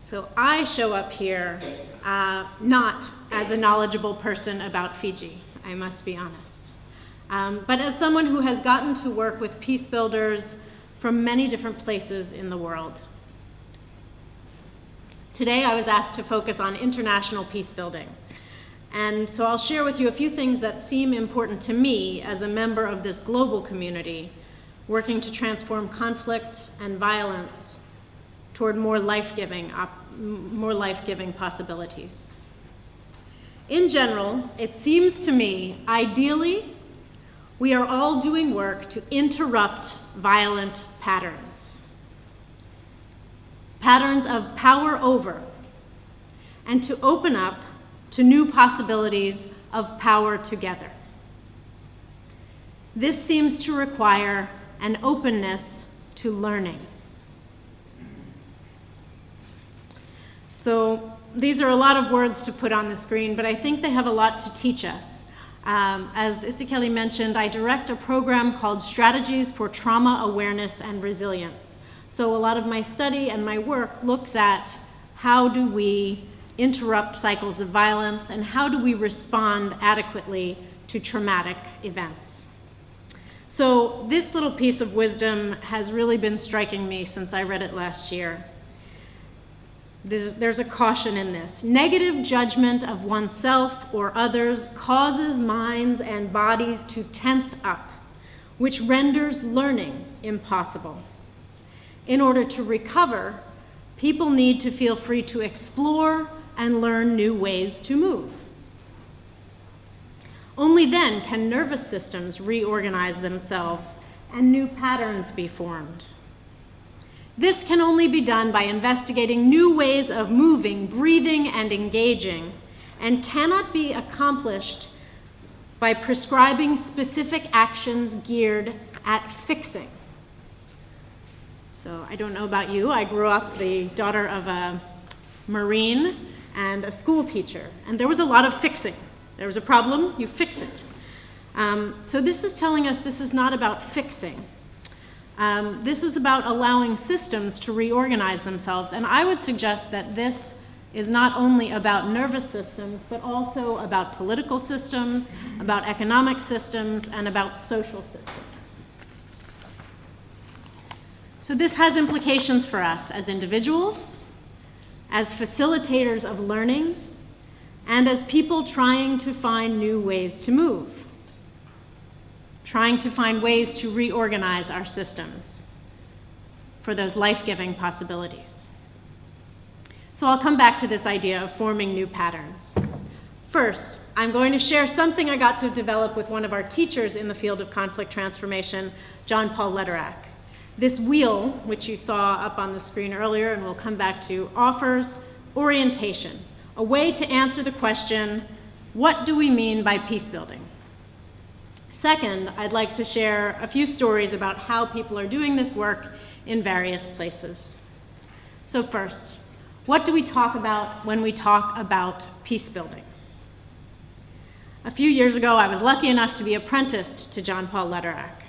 So I show up here not as a knowledgeable person about Fiji, I must be honest, but as someone who has gotten to work with peace builders from many different places in the world. Today I was asked to focus on international peace building. And so I'll share with you a few things that seem important to me as a member of this global community working to transform conflict and violence toward more life-giving possibilities. In general, it seems to me, ideally, we are all doing work to interrupt violent patterns. Patterns of power over, and to open up to new possibilities of power together. This seems to require an openness to learning. So these are a lot of words to put on the screen, but I think they have a lot to teach us. As Isikeli mentioned, I direct a program called Strategies for Trauma Awareness and Resilience. So a lot of my study and my work looks at how do we interrupt cycles of violence and how do we respond adequately to traumatic events. So this little piece of wisdom has really been striking me since I read it last year. There's a caution in this. Negative judgment of oneself or others causes minds and bodies to tense up, which renders learning impossible. In order to recover, people need to feel free to explore and learn new ways to move. Only then can nervous systems reorganize themselves and new patterns be formed. This can only be done by investigating new ways of moving, breathing, and engaging, and cannot be accomplished by prescribing specific actions geared at fixing. So I don't know about you, I grew up the daughter of a Marine and a school teacher, and there was a lot of fixing. There was a problem, you fix it. So this is telling us this is not about fixing. This is about allowing systems to reorganize themselves, and I would suggest that this is not only about nervous systems, but also about political systems, about economic systems, and about social systems. So this has implications for us as individuals, as facilitators of learning, and as people trying to find new ways to move, trying to find ways to reorganize our systems for those life-giving possibilities. So I'll come back to this idea of forming new patterns. First, I'm going to share something I got to develop with one of our teachers in the field of conflict transformation, John Paul Lederach. This wheel, which you saw up on the screen earlier and we'll come back to, offers orientation, a way to answer the question, what do we mean by peace building? Second, I'd like to share a few stories about how people are doing this work in various places. So first, what do we talk about when we talk about peace building? A few years ago, I was lucky enough to be apprenticed to John Paul Lederach.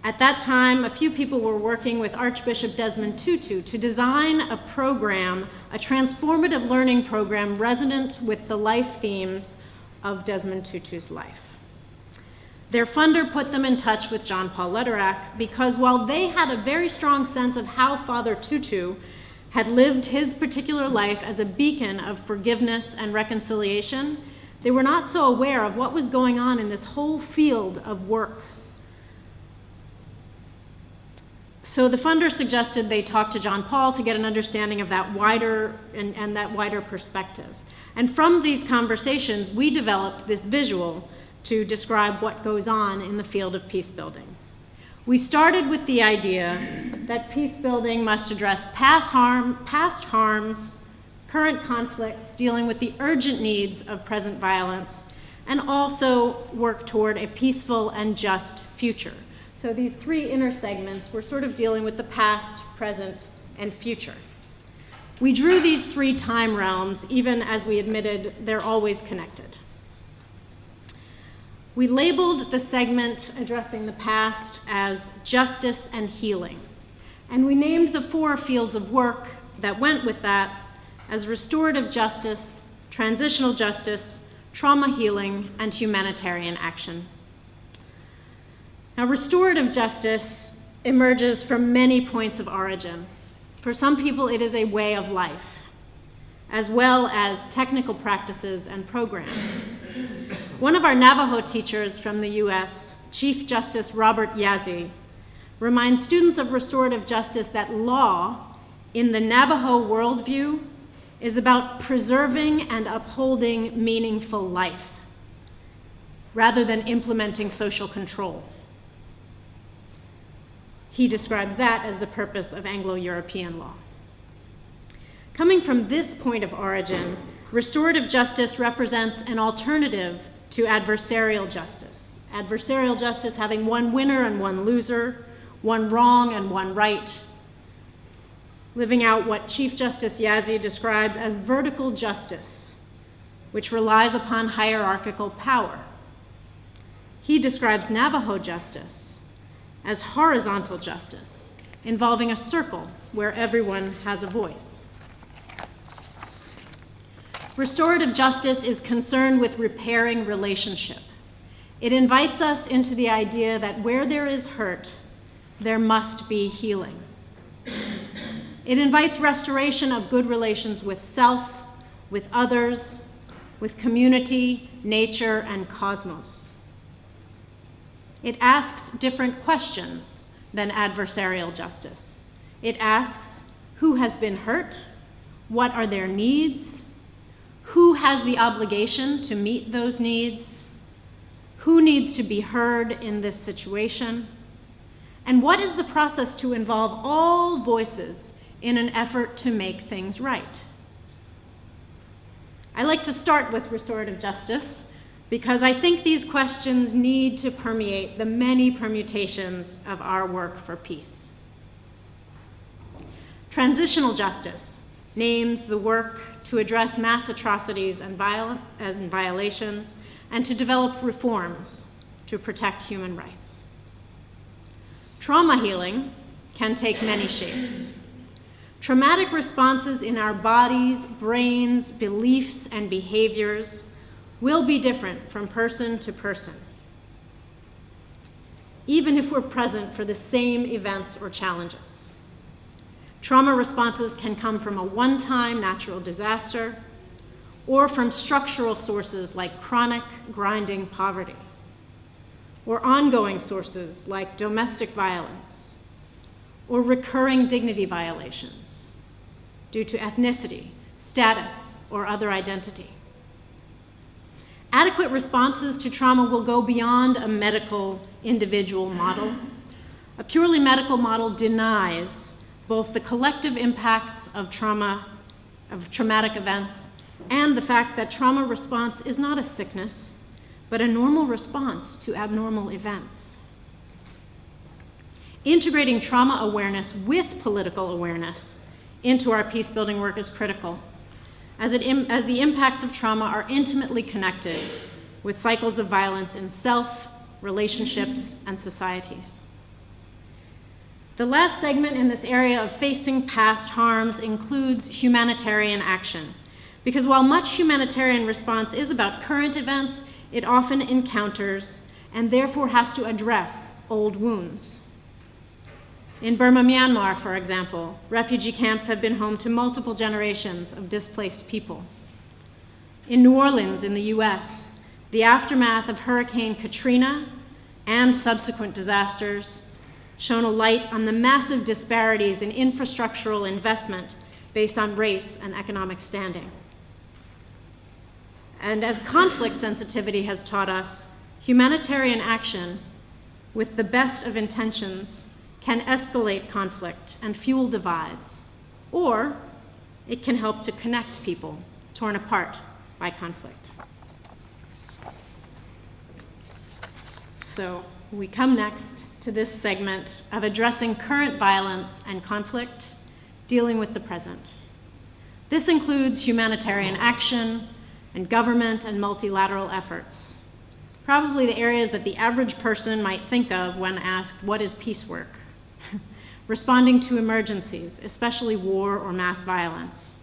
At that time, a few people were working with Archbishop Desmond Tutu to design a program, a transformative learning program resonant with the life themes of Desmond Tutu's life. Their funder put them in touch with John Paul Lederach because while they had a very strong sense of how Father Tutu had lived his particular life as a beacon of forgiveness and reconciliation, they were not so aware of what was going on in this whole field of work. So the funder suggested they talk to John Paul to get an understanding of that wider and that wider perspective. And from these conversations, we developed this visual to describe what goes on in the field of peace building. We started with the idea that peace building must address past harms, current conflicts, dealing with the urgent needs of present violence, and also work toward a peaceful and just future. So these three inner segments were sort of dealing with the past, present, and future. We drew these three time realms, even as we admitted they're always connected. We labeled the segment addressing the past as justice and healing, and we named the four fields of work that went with that as restorative justice, transitional justice, trauma healing, and humanitarian action. Now, restorative justice emerges from many points of origin. For some people, it is a way of life, as well as technical practices and programs. One of our Navajo teachers from the US, Chief Justice Robert Yazzie, reminds students of restorative justice that law, in the Navajo worldview, is about preserving and upholding meaningful life, rather than implementing social control. He describes that as the purpose of Anglo-European law. Coming from this point of origin, restorative justice represents an alternative to adversarial justice. Adversarial justice having one winner and one loser, one wrong and one right, living out what Chief Justice Yazzie described as vertical justice, which relies upon hierarchical power. He describes Navajo justice as horizontal justice, involving a circle where everyone has a voice. Restorative justice is concerned with repairing relationship. It invites us into the idea that where there is hurt, there must be healing. It invites restoration of good relations with self, with others, with community, nature, and cosmos. It asks different questions than adversarial justice. It asks, who has been hurt? What are their needs? Who has the obligation to meet those needs? Who needs to be heard in this situation? And what is the process to involve all voices in an effort to make things right? I like to start with restorative justice because I think these questions need to permeate the many permutations of our work for peace. Transitional justice names the work to address mass atrocities and violations and to develop reforms to protect human rights. Trauma healing can take many shapes. Traumatic responses in our bodies, brains, beliefs, and behaviors will be different from person to person, even if we're present for the same events or challenges. Trauma responses can come from a one-time natural disaster or from structural sources like chronic, grinding poverty, or ongoing sources like domestic violence or recurring dignity violations due to ethnicity, status, or other identity. Adequate responses to trauma will go beyond a medical individual model. A purely medical model denies both the collective impacts of trauma, of traumatic events, and the fact that trauma response is not a sickness, but a normal response to abnormal events. Integrating trauma awareness with political awareness into our peacebuilding work is critical, as the impacts of trauma are intimately connected with cycles of violence in self, relationships, and societies. The last segment in this area of facing past harms includes humanitarian action, because while much humanitarian response is about current events, it often encounters and therefore has to address old wounds. In Burma, Myanmar, for example, refugee camps have been home to multiple generations of displaced people. In New Orleans, in the US, the aftermath of Hurricane Katrina and subsequent disasters shone a light on the massive disparities in infrastructural investment based on race and economic standing. And as conflict sensitivity has taught us, humanitarian action with the best of intentions can escalate conflict and fuel divides, or it can help to connect people torn apart by conflict. So we come next to this segment of addressing current violence and conflict, dealing with the present. This includes humanitarian action and government and multilateral efforts, probably the areas that the average person might think of when asked, what is peace work? responding to emergencies, especially war or mass violence.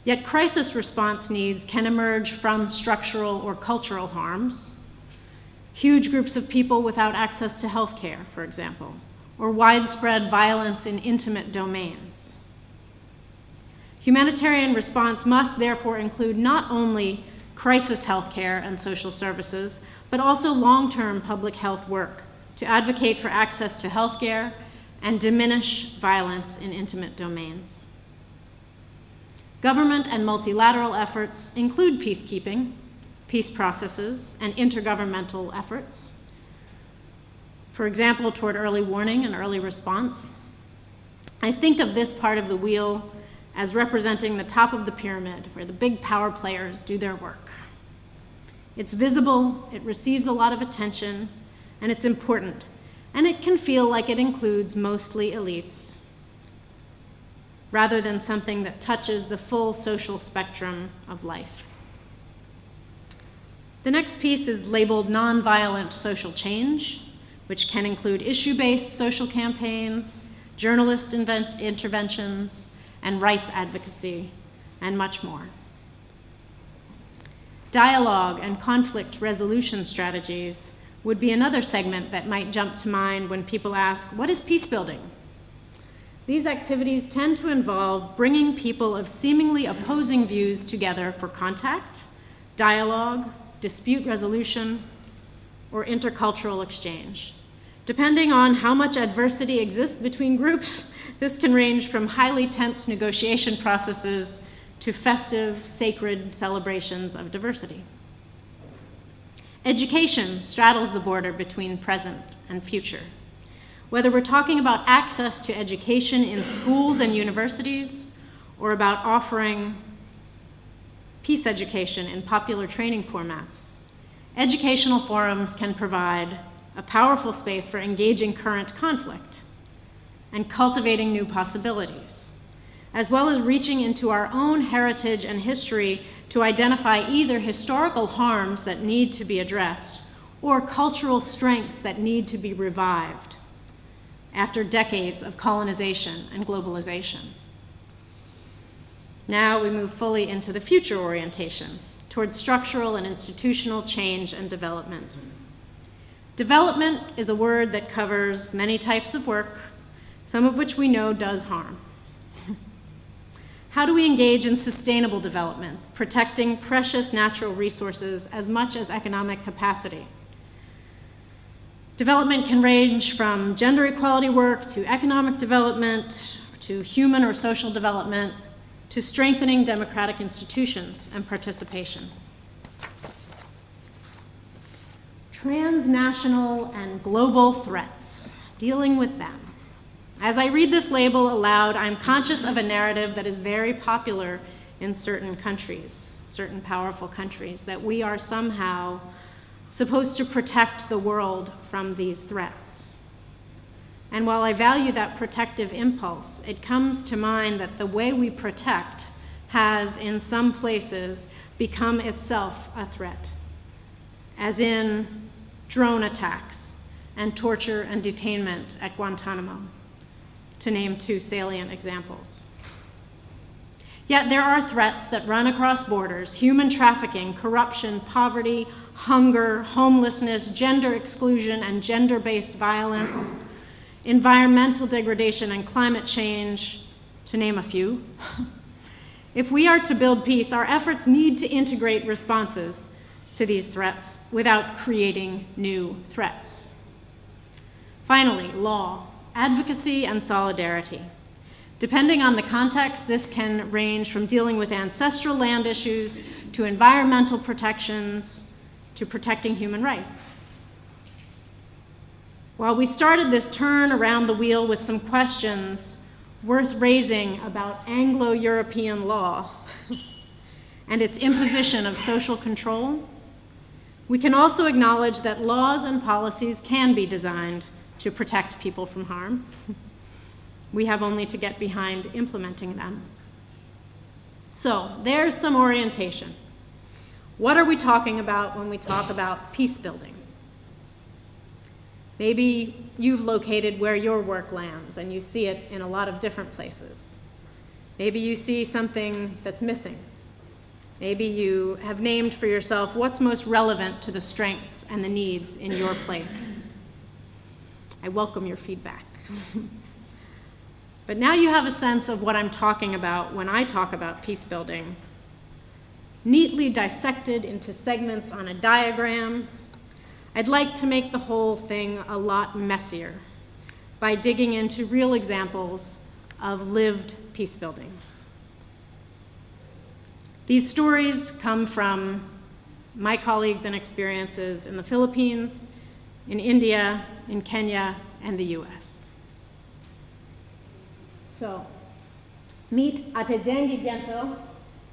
Yet crisis response needs can emerge from structural or cultural harms, huge groups of people without access to health care, for example, or widespread violence in intimate domains. Humanitarian response must therefore include not only crisis health care and social services, but also long-term public health work to advocate for access to health care and diminish violence in intimate domains. Government and multilateral efforts include peacekeeping, peace processes, and intergovernmental efforts. For example, toward early warning and early response. I think of this part of the wheel as representing the top of the pyramid, where the big power players do their work. It's visible, it receives a lot of attention, and it's important, and it can feel like it includes mostly elites, rather than something that touches the full social spectrum of life. The next piece is labeled nonviolent social change, which can include issue-based social campaigns, journalist interventions, and rights advocacy, and much more. Dialogue and conflict resolution strategies would be another segment that might jump to mind when people ask, what is peace building? These activities tend to involve bringing people of seemingly opposing views together for contact, dialogue, dispute resolution, or intercultural exchange. Depending on how much adversity exists between groups, this can range from highly tense negotiation processes to festive, sacred celebrations of diversity. Education straddles the border between present and future. Whether we're talking about access to education in schools and universities, or about offering peace education in popular training formats, educational forums can provide a powerful space for engaging current conflict and cultivating new possibilities, as well as reaching into our own heritage and history to identify either historical harms that need to be addressed or cultural strengths that need to be revived after decades of colonization and globalization. Now we move fully into the future orientation towards structural and institutional change and development. Development is a word that covers many types of work, some of which we know does harm. How do we engage in sustainable development, protecting precious natural resources as much as economic capacity? Development can range from gender equality work to economic development, to human or social development, to strengthening democratic institutions and participation. Transnational and global threats, dealing with them. As I read this label aloud, I'm conscious of a narrative that is very popular in certain countries, certain powerful countries, that we are somehow supposed to protect the world from these threats. And while I value that protective impulse, it comes to mind that the way we protect has, in some places, become itself a threat, as in drone attacks and torture and detainment at Guantanamo, to name two salient examples. Yet there are threats that run across borders: human trafficking, corruption, poverty, hunger, homelessness, gender exclusion and gender-based violence, environmental degradation and climate change, to name a few. If we are to build peace, our efforts need to integrate responses to these threats without creating new threats. Finally, law, advocacy, and solidarity. Depending on the context, this can range from dealing with ancestral land issues to environmental protections to protecting human rights. While we started this turn around the wheel with some questions worth raising about Anglo-European law and its imposition of social control, we can also acknowledge that laws and policies can be designed to protect people from harm. We have only to get behind implementing them. So there's some orientation. What are we talking about when we talk about peace building? Maybe you've located where your work lands and you see it in a lot of different places. Maybe you see something that's missing. Maybe you have named for yourself what's most relevant to the strengths and the needs in your place. I welcome your feedback. But now you have a sense of what I'm talking about when I talk about peace building. Neatly dissected into segments on a diagram, I'd like to make the whole thing a lot messier by digging into real examples of lived peace building. These stories come from my colleagues and experiences in the Philippines, in India, in Kenya, and the US. So, meet Ate Dengi Gento,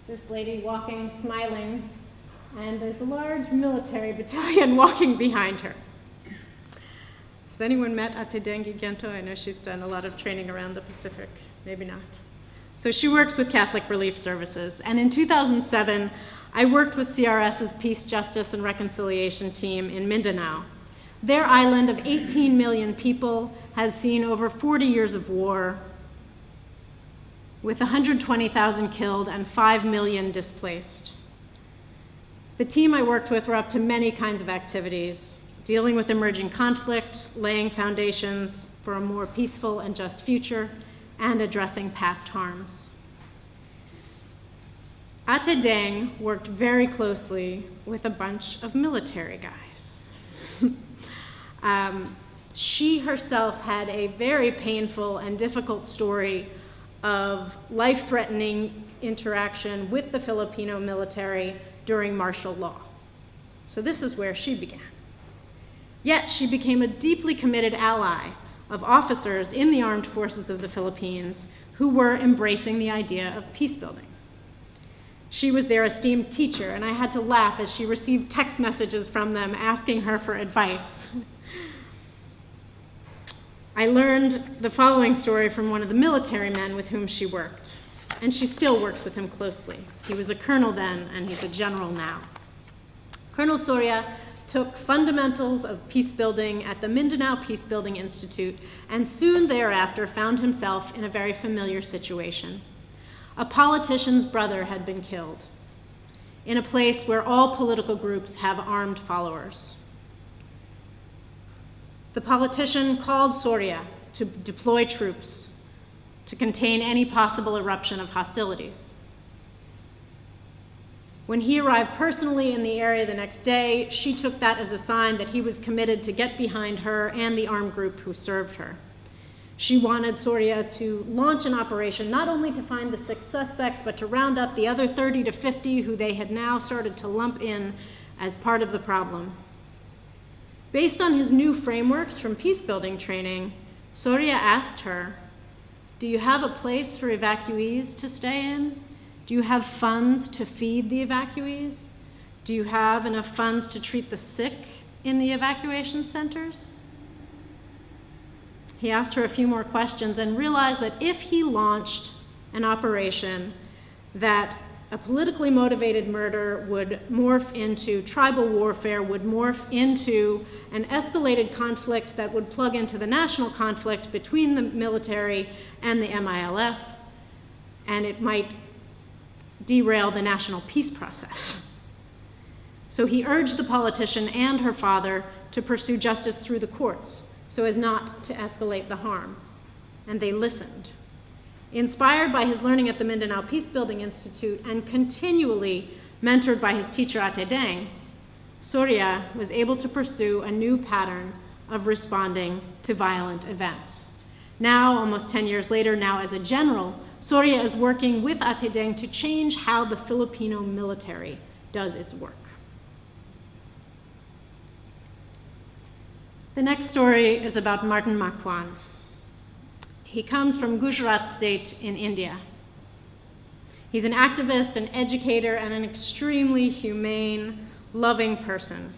this lady walking, smiling, and there's a large military battalion walking behind her. Has anyone met Ate Dengi Gento? I know she's done a lot of training around the Pacific, maybe not. So she works with Catholic Relief Services, and in 2007, I worked with CRS's Peace, Justice, and Reconciliation team in Mindanao. Their island of 18 million people has seen over 40 years of war, with 120,000 killed and 5 million displaced. The team I worked with were up to many kinds of activities, dealing with emerging conflict, laying foundations for a more peaceful and just future, and addressing past harms. Ate Deng worked very closely with a bunch of military guys. She herself had a very painful and difficult story of life-threatening interaction with the Filipino military during martial law. So this is where she began. Yet she became a deeply committed ally of officers in the armed forces of the Philippines who were embracing the idea of peace building. She was their esteemed teacher, and I had to laugh as she received text messages from them asking her for advice. I learned the following story from one of the military men with whom she worked, and she still works with him closely. He was a colonel then, and he's a general now. Colonel Soria took fundamentals of peace building at the Mindanao Peacebuilding Institute, and soon thereafter found himself in a very familiar situation. A politician's brother had been killed in a place where all political groups have armed followers. The politician called Soria to deploy troops to contain any possible eruption of hostilities. When he arrived personally in the area the next day, she took that as a sign that he was committed to get behind her and the armed group who served her. She wanted Soria to launch an operation not only to find the 6 suspects, but to round up the other 30 to 50 who they had now started to lump in as part of the problem. Based on his new frameworks from peacebuilding training, Soria asked her, "Do you have a place for evacuees to stay in? Do you have funds to feed the evacuees? Do you have enough funds to treat the sick in the evacuation centers?" He asked her a few more questions and realized that if he launched an operation, that a politically motivated murder would morph into tribal warfare, would morph into an escalated conflict that would plug into the national conflict between the military and the MILF, and it might derail the national peace process. So he urged the politician and her father to pursue justice through the courts so as not to escalate the harm, and they listened. Inspired by his learning at the Mindanao Peacebuilding Institute and continually mentored by his teacher Ate Deng, Soria was able to pursue a new pattern of responding to violent events. Now, almost 10 years later, now as a general, Soria is working with Ate Deng to change how the Filipino military does its work. The next story is about Martin Marquan. He comes from Gujarat state in India. He's an activist, an educator, and an extremely humane, loving person.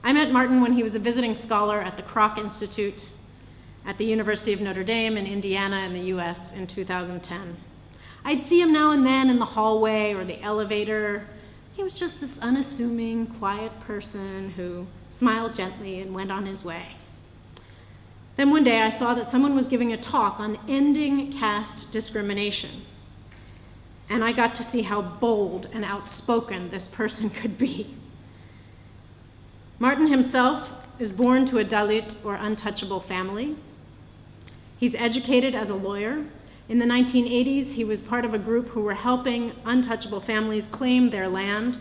I met Martin when he was a visiting scholar at the Kroc Institute at the University of Notre Dame in Indiana in the US in 2010. I'd see him now and then in the hallway or the elevator. He was just this unassuming, quiet person who smiled gently and went on his way. Then one day I saw that someone was giving a talk on ending caste discrimination. And I got to see how bold and outspoken this person could be. Martin himself is born to a Dalit or untouchable family. He's educated as a lawyer. In the 1980s, he was part of a group who were helping untouchable families claim their land,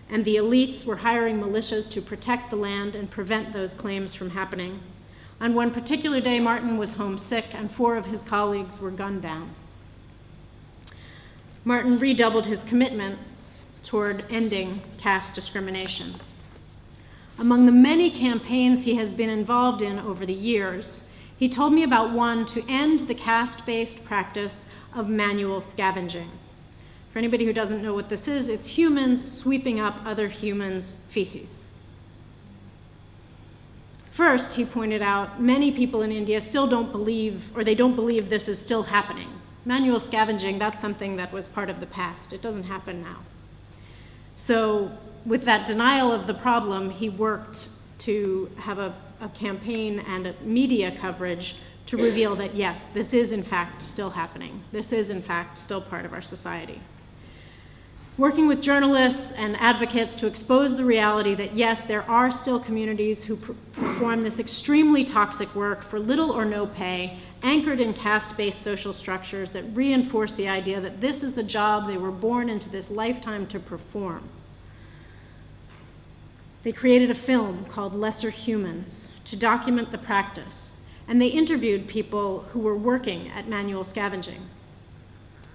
and the elites were hiring militias to protect the land and prevent those claims from happening. On one particular day, Martin was homesick, and 4 of his colleagues were gunned down. Martin redoubled his commitment toward ending caste discrimination. Among the many campaigns he has been involved in over the years, he told me about one to end the caste-based practice of manual scavenging. For anybody who doesn't know what this is, it's humans sweeping up other humans' feces. First, he pointed out, many people in India still don't believe, or they don't believe this is still happening. Manual scavenging, that's something that was part of the past. It doesn't happen now. So with that denial of the problem, he worked to have a campaign and a media coverage to reveal that, yes, this is in fact still happening. This is in fact still part of our society. Working with journalists and advocates to expose the reality that, yes, there are still communities who perform this extremely toxic work for little or no pay, anchored in caste-based social structures that reinforce the idea that this is the job they were born into this lifetime to perform. They created a film called Lesser Humans to document the practice, and they interviewed people who were working at manual scavenging.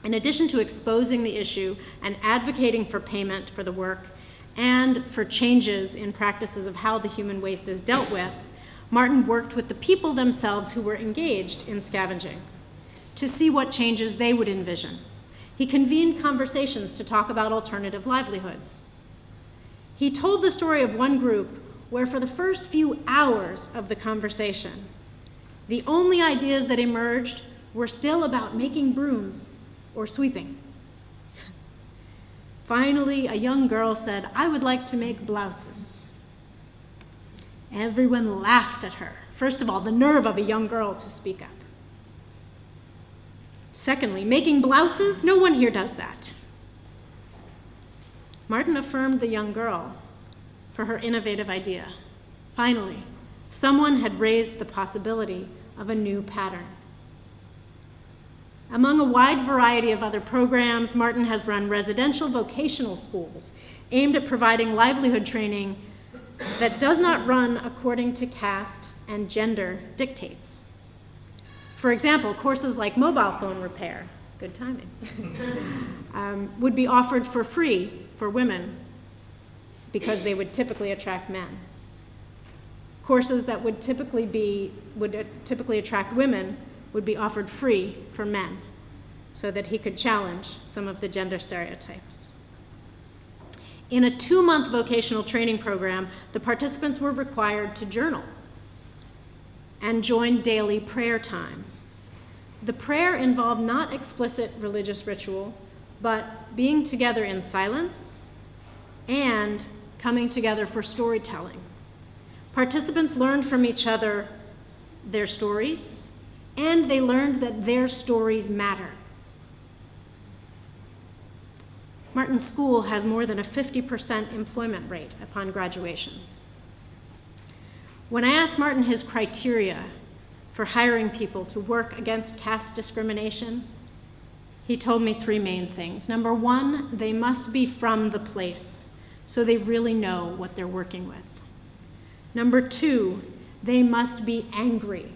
In addition to exposing the issue and advocating for payment for the work and for changes in practices of how the human waste is dealt with, Martin worked with the people themselves who were engaged in scavenging to see what changes they would envision. He convened conversations to talk about alternative livelihoods. He told the story of one group where for the first few hours of the conversation, the only ideas that emerged were still about making brooms or sweeping. Finally, a young girl said, "I would like to make blouses." Everyone laughed at her. First of all, the nerve of a young girl to speak up. Secondly, making blouses? No one here does that. Martin affirmed the young girl for her innovative idea. Finally, someone had raised the possibility of a new pattern. Among a wide variety of other programs, Martin has run residential vocational schools aimed at providing livelihood training that does not run according to caste and gender dictates. For example, courses like mobile phone repair, good timing, would be offered for free for women because they would typically attract men. Courses that would typically attract women would be offered free for men so that he could challenge some of the gender stereotypes. In a 2-month vocational training program, the participants were required to journal and join daily prayer time. The prayer involved not explicit religious ritual, but being together in silence and coming together for storytelling. Participants learned from each other their stories, and they learned that their stories matter. Martin's school has more than a 50% employment rate upon graduation. When I asked Martin his criteria for hiring people to work against caste discrimination, he told me 3 main things. Number 1, they must be from the place, so they really know what they're working with. Number 2, they must be angry,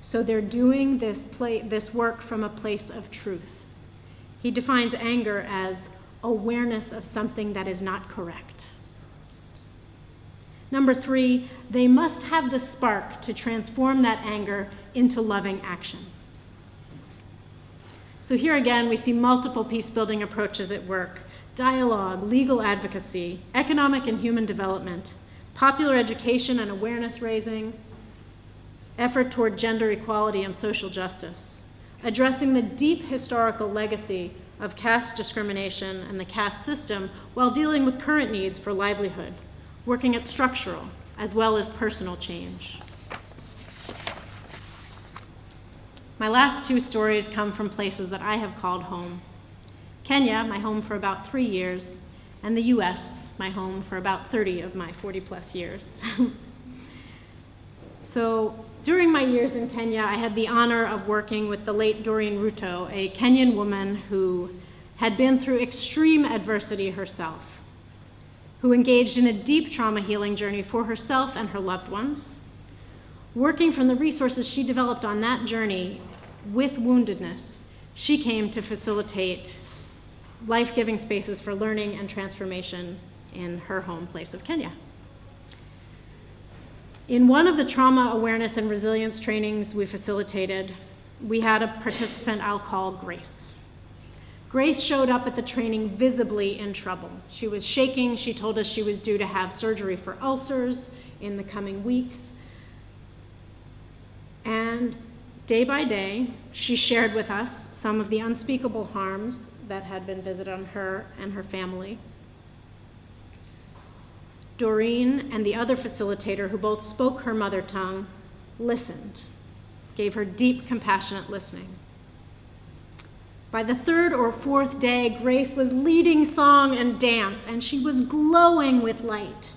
so they're doing this work from a place of truth. He defines anger as awareness of something that is not correct. Number 3, they must have the spark to transform that anger into loving action. So here again, we see multiple peace-building approaches at work: dialogue, legal advocacy, economic and human development, popular education and awareness raising, effort toward gender equality and social justice, addressing the deep historical legacy of caste discrimination and the caste system while dealing with current needs for livelihood, working at structural as well as personal change. My last two stories come from places that I have called home. Kenya, my home for about 3 years, and the US, my home for about 30 of my 40-plus years. So during my years in Kenya, I had the honor of working with the late Doreen Ruto, a Kenyan woman who had been through extreme adversity herself, who engaged in a deep trauma healing journey for herself and her loved ones. Working from the resources she developed on that journey with woundedness, she came to facilitate life-giving spaces for learning and transformation in her home place of Kenya. In one of the trauma awareness and resilience trainings we facilitated, we had a participant I'll call Grace. Grace showed up at the training visibly in trouble. She was shaking. She told us she was due to have surgery for ulcers in the coming weeks. And day by day, she shared with us some of the unspeakable harms that had been visited on her and her family. Doreen and the other facilitator, who both spoke her mother tongue, listened, gave her deep, compassionate listening. By the third or fourth day, Grace was leading song and dance, and she was glowing with light.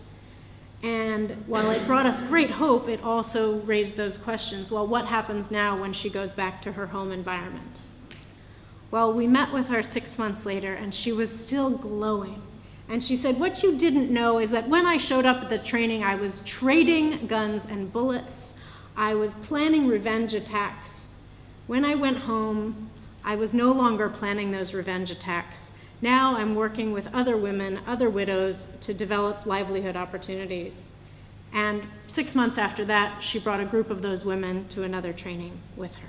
And while it brought us great hope, it also raised those questions. Well, what happens now when she goes back to her home environment? Well, we met with her 6 months later, and she was still glowing. And she said, what you didn't know is that when I showed up at the training, I was trading guns and bullets. I was planning revenge attacks. When I went home, I was no longer planning those revenge attacks. Now I'm working with other women, other widows, to develop livelihood opportunities. And 6 months after that, she brought a group of those women to another training with her.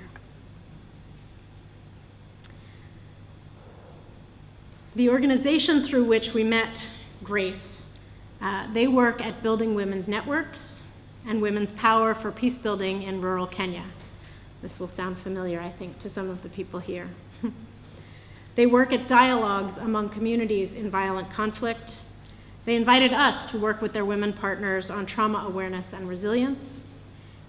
The organization through which we met Grace, they work at building women's networks and women's power for peace building in rural Kenya. This will sound familiar, I think, to some of the people here. They work at dialogues among communities in violent conflict. They invited us to work with their women partners on trauma awareness and resilience.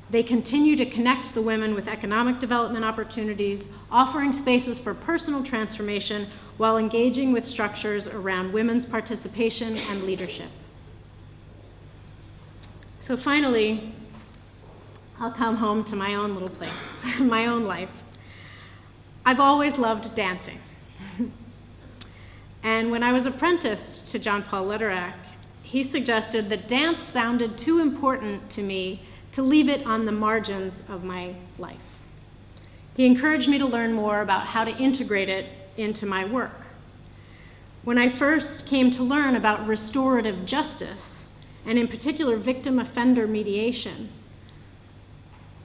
They continue to connect the women with economic development opportunities, offering spaces for personal transformation while engaging with structures around women's participation and leadership. So finally, I'll come home to my own little place, my own life. I've always loved dancing. And when I was apprenticed to John Paul Lederach, he suggested that dance sounded too important to me to leave it on the margins of my life. He encouraged me to learn more about how to integrate it into my work. When I first came to learn about restorative justice, and in particular victim offender mediation,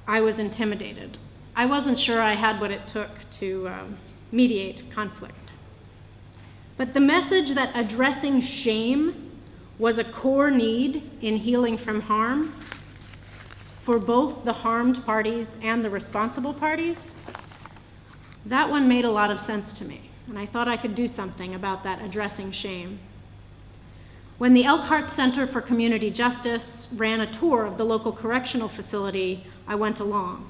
I was intimidated. I wasn't sure I had what it took to mediate conflict. But the message that addressing shame was a core need in healing from harm for both the harmed parties and the responsible parties, that one made a lot of sense to me, and I thought I could do something about that addressing shame. When the Elkhart Center for Community Justice ran a tour of the local correctional facility, I went along.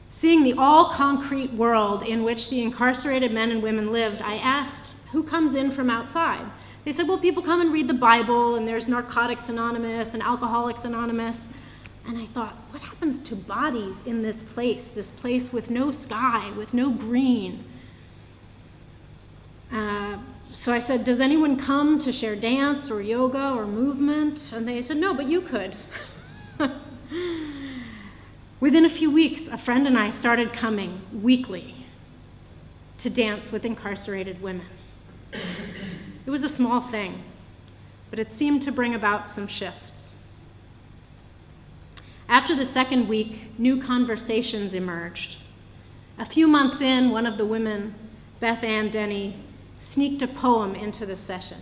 Seeing the all-concrete world in which the incarcerated men and women lived, I asked, who comes in from outside? They said, well, people come and read the Bible, and there's Narcotics Anonymous and Alcoholics Anonymous. And I thought, what happens to bodies in this place with no sky, with no green? So I said, does anyone come to share dance or yoga or movement? And they said, no, but you could. Within a few weeks, a friend and I started coming weekly to dance with incarcerated women. It was a small thing, but it seemed to bring about some shifts. After the second week, new conversations emerged. A few months in, one of the women, Beth Ann Denny, sneaked a poem into the session.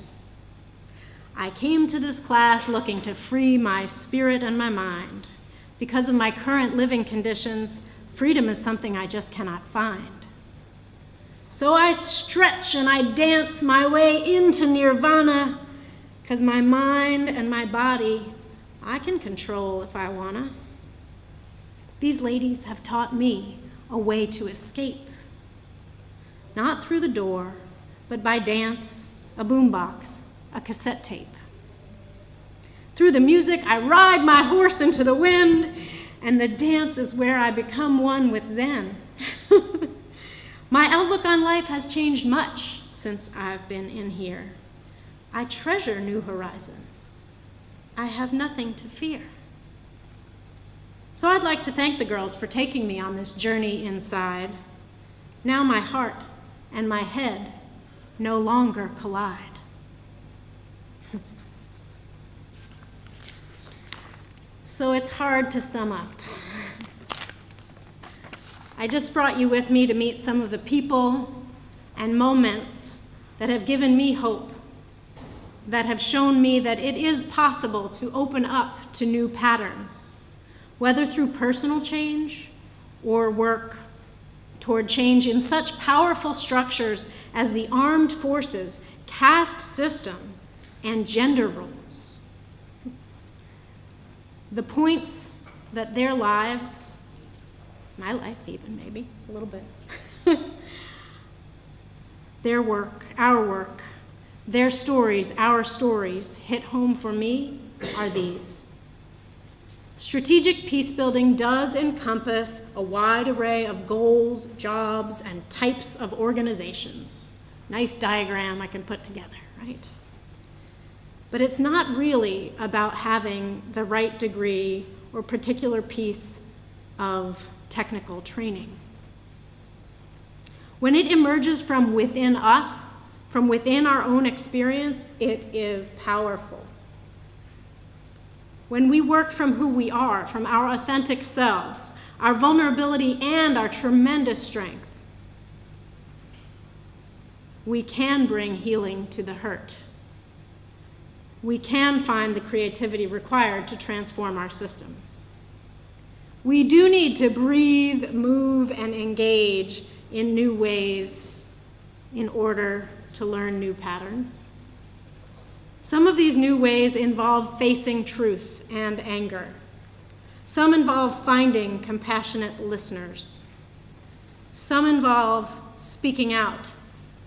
I came to this class looking to free my spirit and my mind. Because of my current living conditions, freedom is something I just cannot find. So I stretch and I dance my way into nirvana, because my mind and my body, I can control if I wanna. These ladies have taught me a way to escape. Not through the door, but by dance, a boombox, a cassette tape. Through the music, I ride my horse into the wind, and the dance is where I become one with Zen. My outlook on life has changed much since I've been in here. I treasure new horizons. I have nothing to fear. So I'd like to thank the girls for taking me on this journey inside. Now my heart and my head no longer collide. So it's hard to sum up. I just brought you with me to meet some of the people and moments that have given me hope, that have shown me that it is possible to open up to new patterns, whether through personal change or work toward change in such powerful structures as the armed forces, caste system, and gender roles. The points that their lives, my life even maybe, a little bit, their work, our work, their stories, our stories, hit home for me are these. Strategic peacebuilding does encompass a wide array of goals, jobs, and types of organizations. Nice diagram I can put together, right? But it's not really about having the right degree or particular piece of technical training. When it emerges from within us, from within our own experience, it is powerful. When we work from who we are, from our authentic selves, our vulnerability and our tremendous strength, we can bring healing to the hurt. We can find the creativity required to transform our systems. We do need to breathe, move, and engage in new ways in order to learn new patterns. Some of these new ways involve facing truth and anger. Some involve finding compassionate listeners. Some involve speaking out,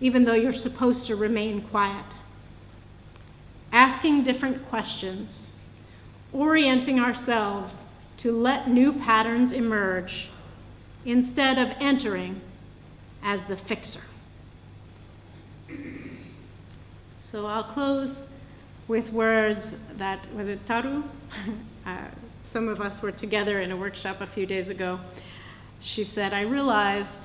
even though you're supposed to remain quiet. Asking different questions, orienting ourselves to let new patterns emerge instead of entering as the fixer. So I'll close with words that, was it Taru? Some of us were together in a workshop a few days ago. She said, I realized,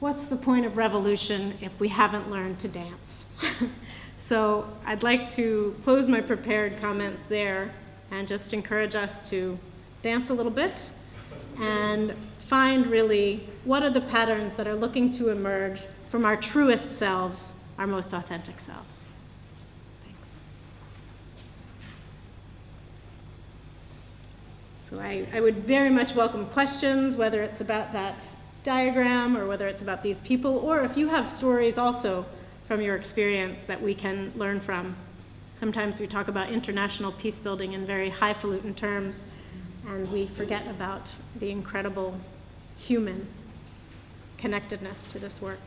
what's the point of revolution if we haven't learned to dance? So I'd like to close my prepared comments there and just encourage us to dance a little bit and find really what are the patterns that are looking to emerge from our truest selves, our most authentic selves. Thanks. So I would very much welcome questions, whether it's about that diagram or whether it's about these people, or if you have stories also from your experience that we can learn from. Sometimes we talk about international peace building in very highfalutin terms, and we forget about the incredible human connectedness to this work.